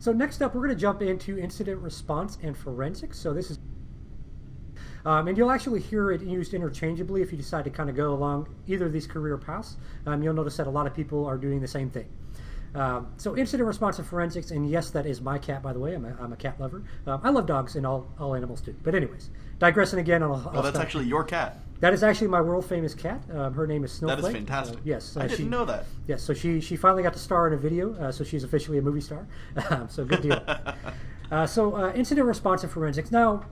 So next up, we're going to jump into incident response and forensics. So this is, and you'll actually hear it used interchangeably if you decide to kind of go along either of these career paths. You'll notice that a lot of people are doing the same thing. So incident response and forensics, and yes, that is my cat, by the way. I'm a cat lover. I love dogs, and all animals do. But anyways, digressing again. Oh, that's actually your cat. That is actually my world famous cat. Her name is Snowflake. That is fantastic. Yes, I didn't know that. Yes, so she finally got to star in a video, so she's officially a movie star. So good deal. So incident response and forensics. Now,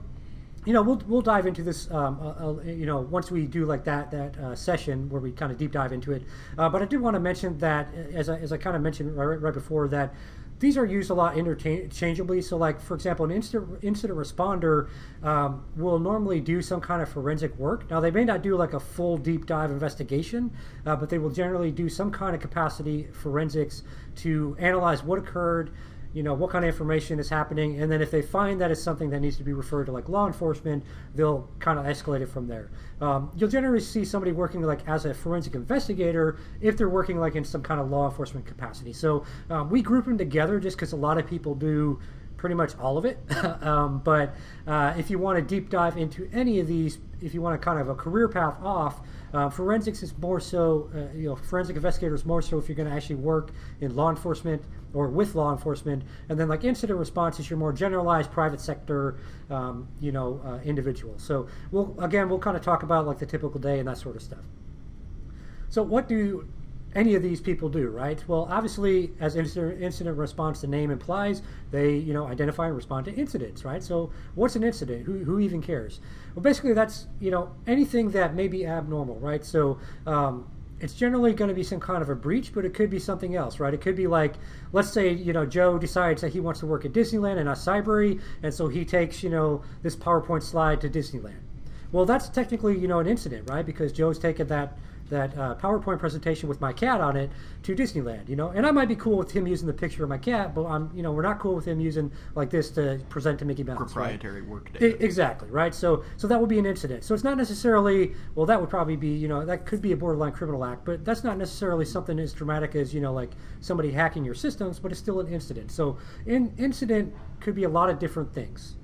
we'll dive into this, once we do like that session where we kind of deep dive into it. But I did want to mention that, as I kind of mentioned right before, that these are used a lot interchangeably. So, like, for example, an incident responder will normally do some kind of forensic work. Now, they may not do like a full deep dive investigation, but they will generally do some kind of capacity forensics to analyze what occurred, what kind of information is happening, and then if they find that it's something that needs to be referred to like law enforcement, they'll kind of escalate it from there. You'll generally see somebody working like as a forensic investigator if they're working like in some kind of law enforcement capacity. So we group them together just because a lot of people do pretty much all of it. But if you want to deep dive into any of these, if you want to kind of a career path off, forensics is more so, forensic investigators more so if you're going to actually work in law enforcement or with law enforcement, and then like incident response is your more generalized private sector, individual. So we'll kind of talk about like the typical day and that sort of stuff. So what do any of these people do, right? Well, obviously, as incident response, the name implies, they identify and respond to incidents, right? So what's an incident? Who even cares? Well, basically, that's anything that may be abnormal, right? So it's generally going to be some kind of a breach, but it could be something else, right? It could be like, let's say Joe decides that he wants to work at Disneyland and not Cybrary, and so he takes this PowerPoint slide to Disneyland. Well, that's technically an incident, right? Because Joe's taken that PowerPoint presentation with my cat on it to Disneyland, and I might be cool with him using the picture of my cat, but we're not cool with him using like this to present to Mickey Mouse. Proprietary right? work data. Exactly, right? So that would be an incident. So it's not necessarily, well, that would probably be, that could be a borderline criminal act, but that's not necessarily something as dramatic as, like somebody hacking your systems, but it's still an incident. So incident could be a lot of different things.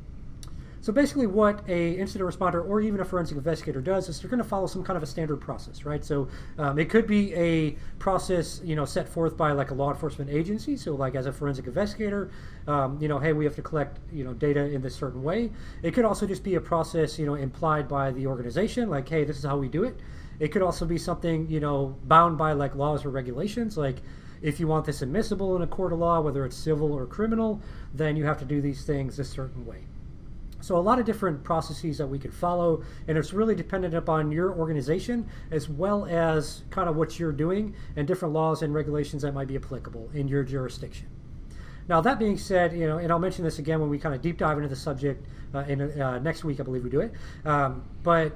So basically what a incident responder or even a forensic investigator does is they're going to follow some kind of a standard process, right? So it could be a process, set forth by like a law enforcement agency. So like as a forensic investigator, hey, we have to collect, data in this certain way. It could also just be a process, implied by the organization, like, hey, this is how we do it. It could also be something, bound by like laws or regulations, like if you want this admissible in a court of law, whether it's civil or criminal, then you have to do these things a certain way. So a lot of different processes that we could follow, and it's really dependent upon your organization as well as kind of what you're doing and different laws and regulations that might be applicable in your jurisdiction. Now that being said, and I'll mention this again when we kind of deep dive into the subject next week, I believe we do it. But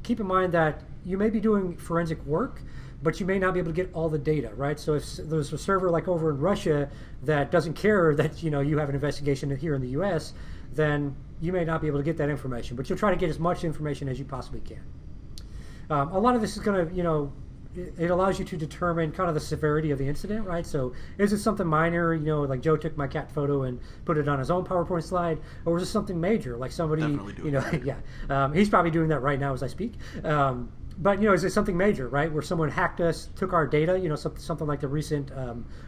keep in mind that you may be doing forensic work, but you may not be able to get all the data, right? So if there's a server like over in Russia that doesn't care that you have an investigation here in the U.S., then you may not be able to get that information, but you'll try to get as much information as you possibly can. A lot of this is going to, it allows you to determine kind of the severity of the incident, right? So is it something minor, like Joe took my cat photo and put it on his own PowerPoint slide, or is it something major, like somebody, yeah, he's probably doing that right now as I speak. But is it something major, right, where someone hacked us, took our data, something like the recent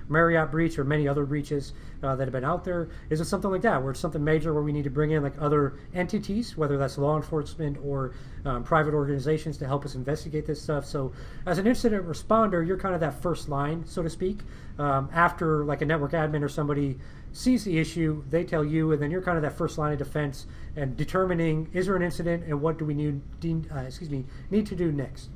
Marriott breach or many other breaches that have been out there? Is it something like that, where it's something major where we need to bring in like other entities, whether that's law enforcement or private organizations to help us investigate this stuff? So as an incident responder, you're kind of that first line, so to speak. After like a network admin or somebody sees the issue, they tell you, and then you're kind of that first line of defense and determining, is there an incident and what do we need to do next.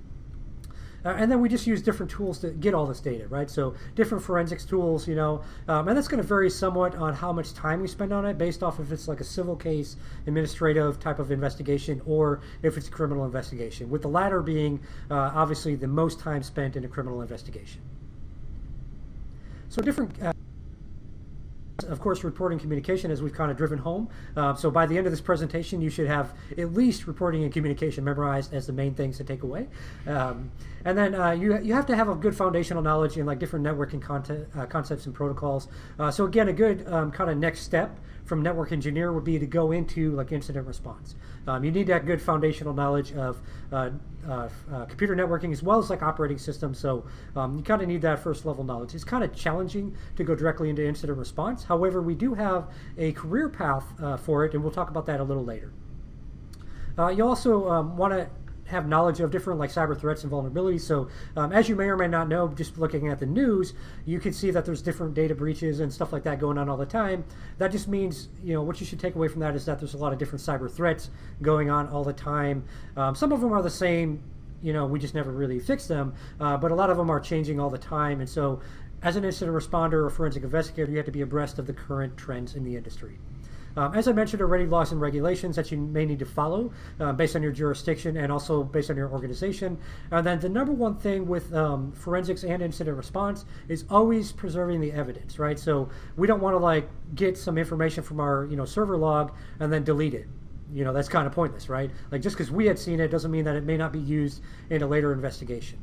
And then we just use different tools to get all this data, right? So different forensics tools, and that's going to vary somewhat on how much time we spend on it based off if it's like a civil case, administrative type of investigation, or if it's a criminal investigation, with the latter being obviously the most time spent in a criminal investigation. So different Of course, reporting communication, as we've kind of driven home. So by the end of this presentation, you should have at least reporting and communication memorized as the main things to take away. And then you have to have a good foundational knowledge in like different networking concepts and protocols. So again, a good kind of next step from network engineer would be to go into like incident response. You need that good foundational knowledge of computer networking as well as like operating systems. So you kind of need that first level knowledge. It's kind of challenging to go directly into incident response. However, we do have a career path for it, and we'll talk about that a little later. You also want to have knowledge of different like cyber threats and vulnerabilities. So as you may or may not know, just looking at the news, you can see that there's different data breaches and stuff like that going on all the time. That just means, what you should take away from that is that there's a lot of different cyber threats going on all the time. Some of them are the same, we just never really fix them, but a lot of them are changing all the time. And so as an incident responder or forensic investigator, you have to be abreast of the current trends in the industry. As I mentioned already, laws and regulations that you may need to follow based on your jurisdiction and also based on your organization. And then the number one thing with forensics and incident response is always preserving the evidence, right? So we don't want to like get some information from our server log and then delete it. That's kind of pointless, right? Like just because we had seen it doesn't mean that it may not be used in a later investigation.